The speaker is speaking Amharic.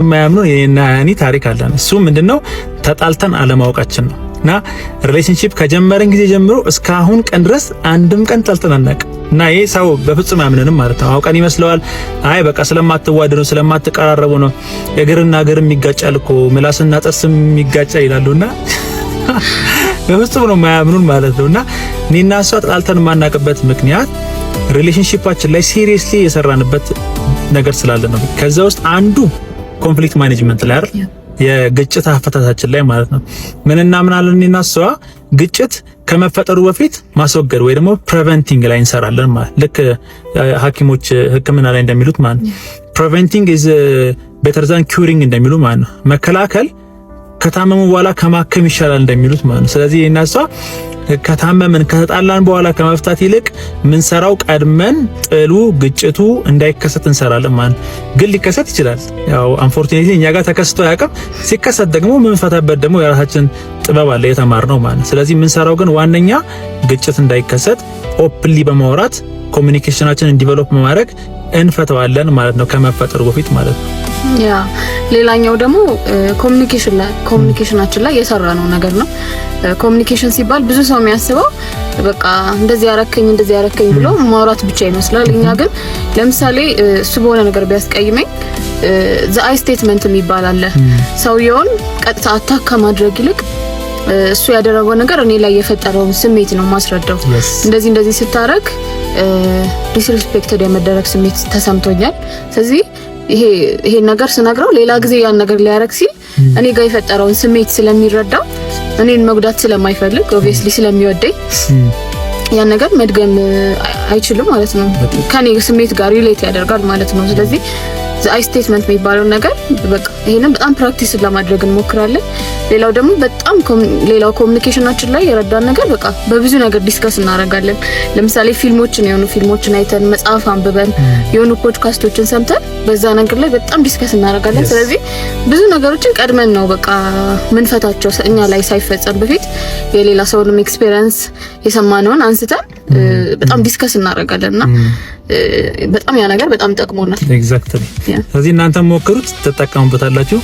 የማያምኑ የኔና ያኒ ታሪክ አለን። እሱ ምንድነው ተጣልተን አለማወቃችን ነው። እና ሪሌሽንሺፕ ከጀመረን ጊዜ ጀምሮ እስካሁን ቀን ድረስ አንድም ቀን ተጣልተን አናውቅም። እና ይሄ ሰው በፍጹም ያምነንም ማለት ነው። አውቀን ይመስለዋል አይ በቃ ስለማትዋደዱ ስለማትቀራረቡ ነው። እግርና እግርም ይጋጫል እኮ ምላስና ጥርስም ይጋጫል ይላሉና በፍጹም ነው የማያምኑን ማለት ነውና እኔና እሷ ተጣልተን የማናውቅበት ምክንያት ሪሌሽንሺፓችን ላይ ሲሪየስሊ የሰራንበት ነገር ስላለ ነው። ከዛ ውስጥ አንዱ ኮንፍሊክት ማኔጅመንት ላይ አይደል የግጭት አፈታታችን ላይ ማለት ነው። ምን እናምናለን እኔና እሷ ግጭት ከመፈጠሩ በፊት ማስወገድ ወይ ደግሞ ፕሪቨንቲንግ ላይ እንሰራለን ማለት ልክ ሐኪሞች ሕክምና ላይ እንደሚሉት ማለት ነው። ፕሪቨንቲንግ ኢዝ ቤተር ዛን ኪውሪንግ እንደሚሉ ማለት ነው። መከላከል ከታመሙ በኋላ ከማከም ይሻላል እንደሚሉት ማለት ነው። ስለዚህ እኔና እሷ ከታመምን ከተጣላን በኋላ ከመፍታት ይልቅ ምን ሰራው ቀድመን ጥሉ ግጭቱ እንዳይከሰት እንሰራለን ማለት ግን ሊከሰት ይችላል። ያው አንፎርቹኔትሊ እኛ ጋር ተከስቶ ያቀም ሲከሰት ደግሞ ምን ፈታበት ደግሞ የራሳችን ጥበብ አለ የተማርነው ማለት። ስለዚህ ምን ሰራው ግን ዋነኛ ግጭት እንዳይከሰት ኦፕንሊ በማውራት ኮሙኒኬሽናችንን ዲቨሎፕ በማድረግ እንፈተዋለን ማለት ነው ከመፈጠሩ በፊት ማለት ነው። ያ ሌላኛው ደግሞ ኮሙኒኬሽናችን ላይ የሰራነው ነገር ነው። ኮሙኒኬሽን ሲባል ብዙ ሰው የሚያስበው በቃ እንደዚህ ያረከኝ ብሎ ማውራት ብቻ ይመስላል። እኛ ግን ለምሳሌ እሱ በሆነ ነገር ቢያስቀይመኝ አይ ስቴትመንት የሚባል አለ። ሰውየውን ቀጥታ አታክ ከማድረግ ይልቅ እሱ ያደረገው ነገር እኔ ላይ የፈጠረውን ስሜት ነው ማስረዳው። እንደዚህ ስታረግ ዲስሪስፔክትድ የመደረግ ስሜት ተሰምቶኛል። ስለዚህ ይሄ ነገር ስነግረው ሌላ ጊዜ ያን ነገር ሊያረግ ሲል እኔ ጋር የፈጠረውን ስሜት ስለሚረዳው እኔን መጉዳት ስለማይፈልግ ኦብቪየስሊ ስለሚወደኝ ያን ነገር መድገም አይችልም ማለት ነው። ከኔ ስሜት ጋር ሪሌት ያደርጋል ማለት ነው። ስለዚህ አይ ስቴትመንት የሚባለው ነገር በቃ ይሄንን በጣም ፕራክቲስ ለማድረግ እንሞክራለን። ሌላው ደግሞ በጣም ሌላው ኮሙኒኬሽናችን ላይ የረዳን ነገር በቃ በብዙ ነገር ዲስከስ እናደርጋለን። ለምሳሌ ፊልሞችን አይተን መጽሐፍ አንብበን የሆኑ ፖድካስቶችን ሰምተን በዛ ነገር ላይ በጣም ዲስከስ እናደርጋለን። ስለዚህ ብዙ ነገሮችን ቀድመን ነው በቃ ምንፈታቸው እኛ ላይ ሳይፈጸም በፊት የሌላ ሰውንም ኤክስፒሪየንስ የሰማነውን አንስተን በጣም ዲስከስ እናደርጋለንና በጣም ያ ነገር በጣም ጠቅሞናል። ኤግዛክትሊ። ስለዚህ እናንተም ሞክሩት፣ ተጠቀሙበታላችሁ።